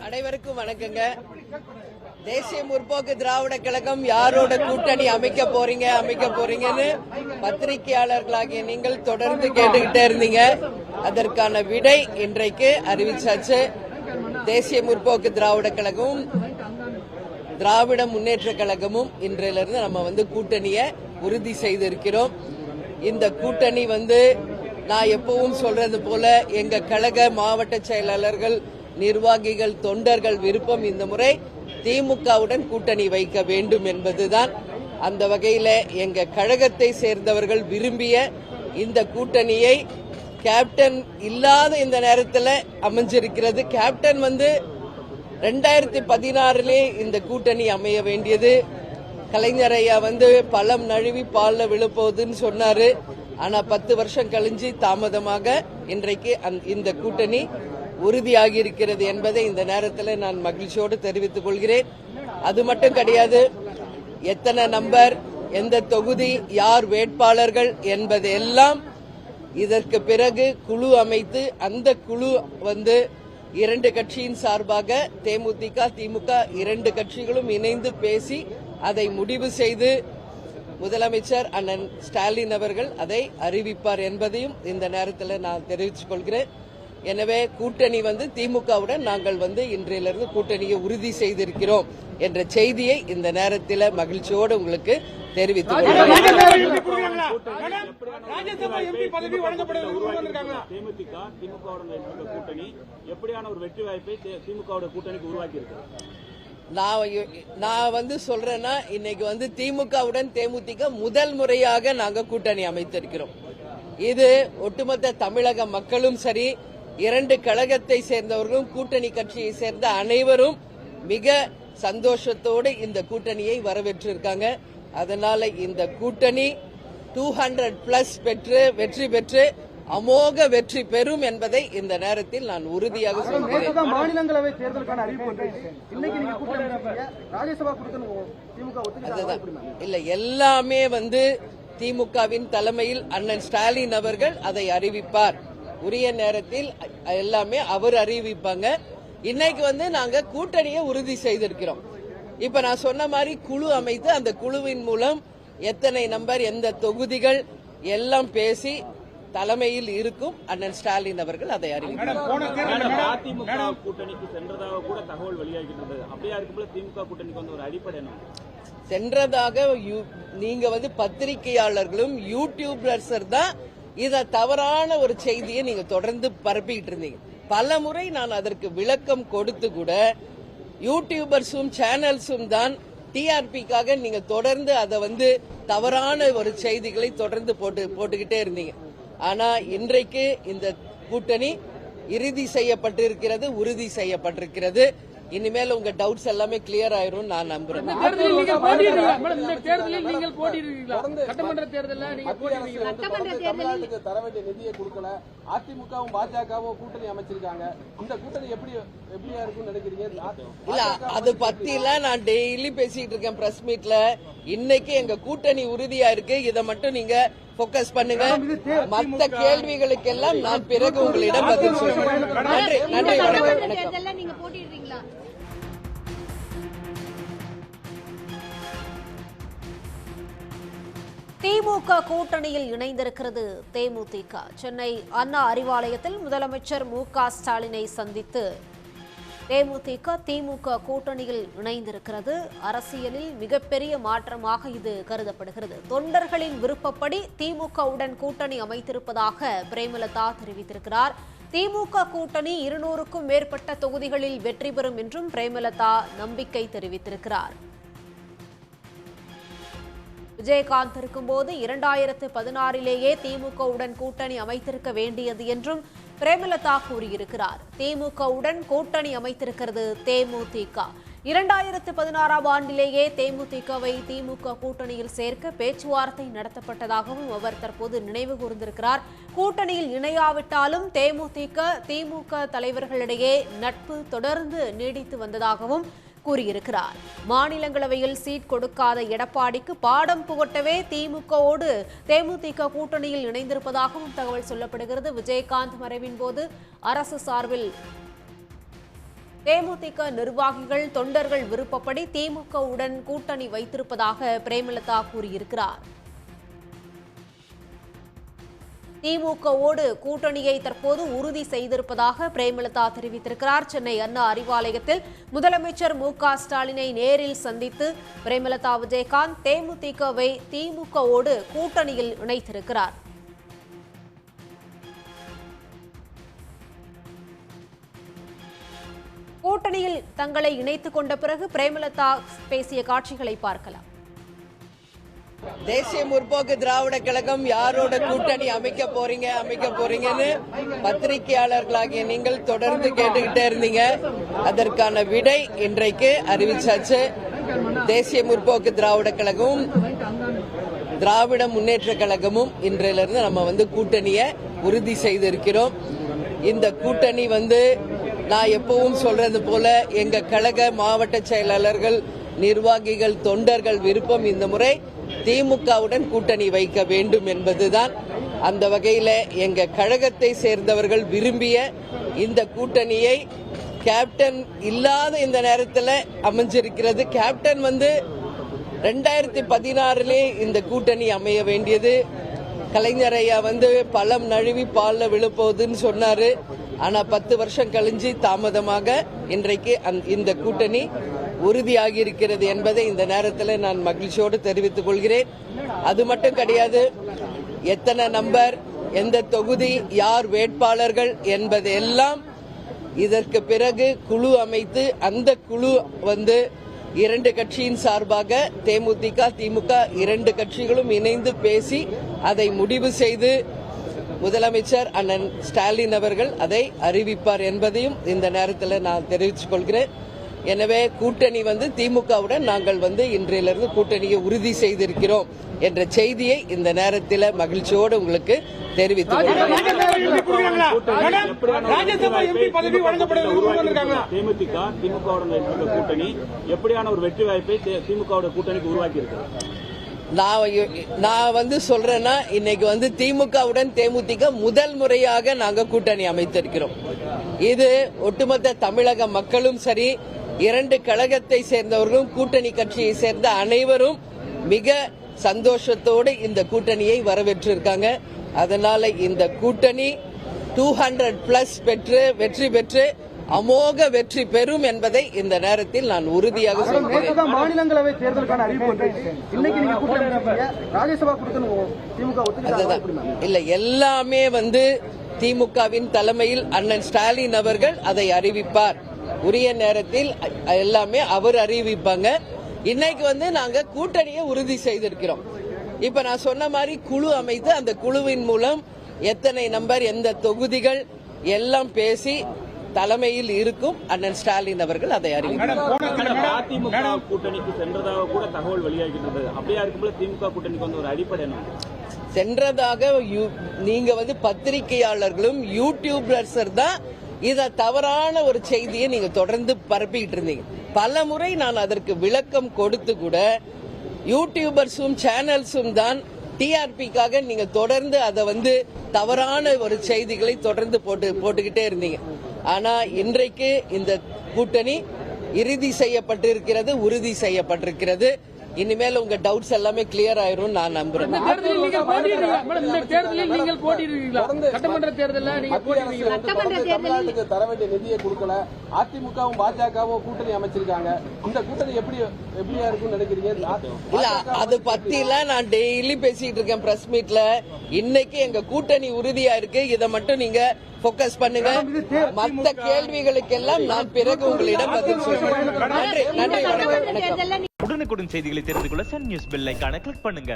அனைவருக்கும் வணக்கங்க. தேசிய முற்போக்கு திராவிட கழகம் யாரோட கூட்டணி அமைக்க போறீங்கன்னு பத்திரிகையாளர்களாகிய நீங்கள் தொடர்ந்து கேட்டுக்கிட்டே இருந்தீங்க. அதற்கான விடை இன்றைக்கு அறிவிச்சாச்சு. தேசிய முற்போக்கு திராவிட கழகமும் திராவிட முன்னேற்ற கழகமும் இன்றையிலிருந்து நம்ம கூட்டணியை உறுதி செய்திருக்கிறோம். இந்த கூட்டணி நான் எப்பவும் சொல்றது போல எங்க கழக மாவட்ட செயலாளர்கள், நிர்வாகிகள், தொண்டர்கள் விருப்பம் இந்த முறை திமுகவுடன் கூட்டணி வைக்க வேண்டும் என்பதுதான். அந்த வகையில எங்க கழகத்தை சேர்ந்தவர்கள் விரும்பிய இந்த கூட்டணியை கேப்டன் இல்லாத இந்த நேரத்தில் அமைஞ்சிருக்கிறது. கேப்டன் 2016 இந்த கூட்டணி அமைய வேண்டியது. கலைஞர் ஐயா பழம் நழுவி பால்ல விழுப்போகுதுன்னு சொன்னாரு. ஆனா 10 வருஷம் கழிஞ்சு தாமதமாக இன்றைக்கு இந்த கூட்டணி உறுதியாகி இருக்கிறது என்பதை இந்த நேரத்தில் நான் மகிழ்ச்சியோடு தெரிவித்துக் கொள்கிறேன். அது மட்டும் கிடையாது, எத்தனை நம்பர், எந்த தொகுதி, யார் வேட்பாளர்கள் என்பதெல்லாம் இதற்கு பிறகு குழு அமைத்து அந்த குழு இரண்டு கட்சியின் சார்பாக தேமுதிக, திமுக இரண்டு கட்சிகளும் இணைந்து பேசி அதை முடிவு செய்து முதலமைச்சர் அண்ணன் ஸ்டாலின் அவர்கள் அதை அறிவிப்பார் என்பதையும் இந்த நேரத்தில் நான் தெரிவித்துக் கொள்கிறேன். எனவே கூட்டணி திமுகவுடன் நாங்கள் இன்றையிலிருந்து கூட்டணியை உறுதி செய்திருக்கிறோம் என்ற செய்தியை இந்த நேரத்தில் மகிழ்ச்சியோடு உங்களுக்கு தெரிவித்துக் நான் சொல்றேன்னா இன்னைக்கு திமுகவுடன் தேமுதிக முதல் முறையாக நாங்க கூட்டணி அமைத்திருக்கிறோம். இது ஒட்டுமொத்த தமிழக மக்களும் சரி, இரண்டு கழகத்தை சேர்ந்தவர்களும் கூட்டணி கட்சியை சேர்ந்த அனைவரும் மிக சந்தோஷத்தோடு இந்த கூட்டணியை வரவேற்றிருக்காங்க. அதனால இந்த கூட்டணி 200+ பெற்று வெற்றி பெற்று அமோக வெற்றி பெறும் என்பதை இந்த நேரத்தில் நான் உறுதியாக சொல்கிறேன். மாநிலங்களவை தேர்தலுக்கான அறிவிப்பு இல்ல, எல்லாமே திமுகவின் தலைமையில் அண்ணன் ஸ்டாலின் அவர்கள் அதை அறிவிப்பார். உரிய நேரத்தில் எல்லாமே அவர் அறிவிப்பாங்க. இன்னைக்கு நாங்க கூட்டணியை உறுதி செய்திருக்கிறோம். இப்ப நான் சொன்ன மாதிரி குழு அமைத்து அந்த குழுவின் மூலம் எத்தனை நம்பர், எந்த தொகுதிகள் எல்லாம் பேசி தலைமையில் இருக்கும் அண்ணன் ஸ்டாலின் அவர்கள் அதை அறிவிப்பார். கூட்டணிக்கு சென்றதாக கூட தகவல் வெளியாகின்றது. அப்படியா இருக்கும்போது திமுக கூட்டணிக்கு ஒரு அடிப்படை சென்றதாக நீங்க பத்திரிகையாளர்களும் யூடியூபர்ஸ் தான் இத தவறான ஒரு செய்தியை நீங்க தொடர்ந்து பரப்பிக்கிட்டு இருந்தீங்க. பல முறை நான் அதற்கு விளக்கம் கொடுத்து கூட யூடியூபர்ஸும் சேனல்ஸும் தான் டிஆர்பிக்காக நீங்க தொடர்ந்து அதை தவறான ஒரு செய்திகளை தொடர்ந்து போட்டுக்கிட்டே இருந்தீங்க. ஆனா இன்றைக்கு இந்த கூட்டணி இறுதி செய்யப்பட்டிருக்கிறது, உறுதி செய்யப்பட்டிருக்கிறது. இனிமேல் உங்க டவுட்ஸ் எல்லாமே கிளியர் ஆயிரும் நான் நம்புறேன். தர வேண்டிய நிதியை கொடுக்கல, அதிமுகவும் பாஜகவும் கூட்டணி அமைச்சிருக்காங்க. இந்த கூட்டணி எப்படியா இருக்கும்னு நினைக்கிறீங்க? இல்ல, அது பத்தில நான் டெய்லி பேசிட்டு இருக்கேன் பிரஸ் மீட்ல. இன்னைக்கு எங்க கூட்டணி உறுதியா இருக்கு. இதை மட்டும் நீங்க போக்கஸ் பண்ணுங்க. மற்ற கேள்விகளுக்கெல்லாம் நான் பிறகு உங்களிடம் பதில் சொல்றேன். நன்றி, நன்றி, வணக்கம். திமுக கூட்டணியில் இணைந்திருக்கிறது தேமுதிக. சென்னை அண்ணா அறிவாலயத்தில் முதலமைச்சர் மு.க. ஸ்டாலினை சந்தித்து தேமுதிக திமுக கூட்டணியில் இணைந்திருக்கிறது. அரசியலில் மிகப்பெரிய மாற்றமாக இது கருதப்படுகிறது. தொண்டர்களின் விருப்பப்படி திமுகவுடன் கூட்டணி அமைத்திருப்பதாக பிரேமலதா தெரிவித்திருக்கிறார். திமுக கூட்டணி 200க்கும் மேற்பட்ட தொகுதிகளில் வெற்றி பெறும் என்றும் பிரேமலதா நம்பிக்கை தெரிவித்திருக்கிறார். விஜயகாந்த் இருக்கும்போது 2016 திமுகவுடன் கூட்டணி அமைத்திருக்க வேண்டியது என்றும் பிரேமலதா கூறியிருக்கிறார். திமுகவுடன் கூட்டணி அமைத்திருக்கிறது தேமுதிக. 2016 ஆண்டிலேயே தேமுதிகவை திமுக கூட்டணியில் சேர்க்க பேச்சுவார்த்தை நடத்தப்பட்டதாகவும் அவர் தற்போது நினைவு கூர்ந்திருக்கிறார். கூட்டணியில் இணையாவிட்டாலும் தேமுதிக, திமுக தலைவர்களிடையே நட்பு தொடர்ந்து நீடித்து வந்ததாகவும் கூறியிருக்கிறார். மாநிலங்களவையில் சீட் கொடுக்காத எடப்பாடிக்கு பாடம் புகட்டவே திமுகவோடு தேமுதிக கூட்டணியில் இணைந்திருப்பதாகவும் தகவல் சொல்லப்படுகிறது. விஜயகாந்த் மறைவின் போது அரசு சார்பில் தேமுதிக நிர்வாகிகள் தொண்டர்கள் விருப்பப்படி திமுகவுடன் கூட்டணி வைத்திருப்பதாக பிரேமலதா கூறியிருக்கிறார். திமுகவோடு கூட்டணியை தற்போது உறுதி செய்திருப்பதாக பிரேமலதா தெரிவித்திருக்கிறார். சென்னை அண்ணா அறிவாலயத்தில் முதலமைச்சர் மு.க. ஸ்டாலினை நேரில் சந்தித்து பிரேமலதா விஜயகாந்த் தேமுதிகவை திமுகவோடு கூட்டணியில் இணைத்திருக்கிறார். கூட்டணியில் தங்களை இணைத்துக் கொண்ட பிறகு பிரேமலதா பேசிய காட்சிகளை பார்க்கலாம். தேசிய முற்போக்கு திராவிட கழகம் யாரோட கூட்டணி அமைக்க போறீங்கன்னு பத்திரிகையாளர்களாகிய நீங்கள் தொடர்ந்து கேட்டுக்கிட்டே இருந்தீங்க. அதற்கான விடை இன்றைக்கு அறிவிச்சாச்சு. தேசிய முற்போக்கு திராவிட கழகமும் திராவிட முன்னேற்ற கழகமும் இன்றையிலிருந்து நம்ம கூட்டணியை உறுதி செய்திருக்கிறோம். இந்த கூட்டணி நான் எப்பவும் சொல்றது போல எங்க கழக மாவட்ட செயலாளர்கள், நிர்வாகிகள், தொண்டர்கள் விருப்பம் இந்த முறை திமுகவுடன் கூட்டணி வைக்க வேண்டும் என்பதுதான். அந்த வகையில எங்க கழகத்தை சேர்ந்தவர்கள் விரும்பிய இந்த கூட்டணியை கேப்டன் இல்லாத இந்த நேரத்தில் அமைஞ்சிருக்கிறது. கேப்டன் 2016 இந்த கூட்டணி அமைய வேண்டியது. கலைஞர் ஐயா பழம் நழுவி பால்ல விழுப்போகுதுன்னு சொன்னாரு. ஆனா 10 வருஷம் கழிஞ்சு தாமதமாக இன்றைக்கு இந்த கூட்டணி உறுதியாகி இருக்கிறது என்பதை இந்த நேரத்தில் நான் மகிழ்ச்சியோடு தெரிவித்துக் கொள்கிறேன். அது மட்டும் கிடையாது, எத்தனை நம்பர், எந்த தொகுதி, யார் வேட்பாளர்கள் என்பதெல்லாம் இதற்கு பிறகு குழு அமைத்து அந்த குழு 2 கட்சியின் சார்பாக தேமுதிக, திமுக 2 கட்சிகளும் இணைந்து பேசி அதை முடிவு செய்து முதலமைச்சர் அண்ணன் ஸ்டாலின் அவர்கள் அதை அறிவிப்பார் என்பதையும் இந்த நேரத்தில் நான் தெரிவித்துக் கொள்கிறேன். எனவே கூட்டணி திமுகவுடன் நாங்கள் இன்றையிலிருந்து கூட்டணியை உறுதி செய்திருக்கிறோம் என்ற செய்தியை இந்த நேரத்தில் மகிழ்ச்சியோடு உங்களுக்கு தெரிவித்துக் தேமுதிக திமுகவுடன் கூட்டணி எப்படியான ஒரு வெற்றி வாய்ப்பை திமுக கூட்டணிக்கு உருவாக்கி இருக்கிறார்? நான் சொல்றேன்னா இன்னைக்கு திமுகவுடன் தேமுதிக முதல் முறையாக நாங்க கூட்டணி அமைத்திருக்கிறோம். இது ஒட்டுமொத்த தமிழக மக்களும் சரி, 2 கழகத்தை சேர்ந்தவர்களும் கூட்டணி கட்சியை சேர்ந்த அனைவரும் மிக சந்தோஷத்தோடு இந்த கூட்டணியை வரவேற்றிருக்காங்க. அதனால இந்த கூட்டணி 200+ பெற்று வெற்றி பெற்று அமோக வெற்றி பெறும் என்பதை இந்த நேரத்தில் நான் உறுதியாக சொல்கிறேன். மாநிலங்களவை தேர்தலுக்கான அறிவிப்பு இன்னைக்கு நீங்க கூட்டணி ராஜ்யசபா இல்ல, எல்லாமே திமுகவின் தலைமையில் அண்ணன் ஸ்டாலின் அவர்கள் அதை அறிவிப்பார். உரிய நேரத்தில் எல்லாமே அவர் அறிவிப்பாங்க. இன்னைக்கு நாங்க கூட்டணியை உறுதி செய்திருக்கிறோம். இப்ப நான் சொன்ன மாதிரி குழு அமைத்து அந்த குழுவின் மூலம் எத்தனை நம்பர், எந்த தொகுதிகள் எல்லாம் பேசி தலைமையில் இருக்கும் அண்ணன் ஸ்டாலின் அவர்கள் அதை அறிவிப்பார். அதிமுக கூட்டணிக்கு சென்றதாக கூட தகவல் வெளியாகின்றது. அப்படியா இருக்கும்போது திமுக கூட்டணிக்கு ஒரு அடிப்படை சென்றதாக நீங்க பத்திரிகையாளர்களும் யூடியூபர்ஸ் தான் இத தவறான ஒரு செய்தியை நீங்க தொடர்ந்து பரப்பிட்டு இருந்தீங்க. பல முறை நான் அதற்கு விளக்கம் கொடுத்து கூட யூடியூபர்ஸும் சேனல்ஸும் தான் டிஆர்பிக்காக நீங்க தொடர்ந்து அதை தவறான ஒரு செய்திகளை தொடர்ந்து போட்டுக்கிட்டே இருந்தீங்க. ஆனா இன்றைக்கு இந்த கூட்டணி இறுதி செய்யப்பட்டிருக்கிறது, உறுதி செய்யப்பட்டிருக்கிறது. இனிமேல் உங்க டவுட்ஸ் எல்லாமே கிளியர் ஆயிரும் நான் நம்புறேன். தமிழ்நாட்டுக்கு தர வேண்டிய நிதியை கொடுக்கல, அதிமுகவும் பாஜகவும் கூட்டணி அமைச்சிருக்காங்க. இந்த கூட்டணி எப்படியா இருக்கும்னு நினைக்கிறீங்க? இல்ல, அது பத்திலாம் நான் டெய்லி பேசிட்டு இருக்கேன் பிரஸ் மீட்ல. இன்னைக்கு எங்க கூட்டணி உறுதியா இருக்கு. இதை மட்டும் நீங்க போக்கஸ் பண்ணுங்க. மற்ற கேள்விகளுக்கெல்லாம் நான் பிறகு உங்களிடம் பதில் சொல்றேன். நன்றி, வணக்கம். உடனுக்குடன் செய்திகளை தெரிந்து கொள்ள சன் நியூஸ் பெல் ஐகானை கிளிக் பண்ணுங்க.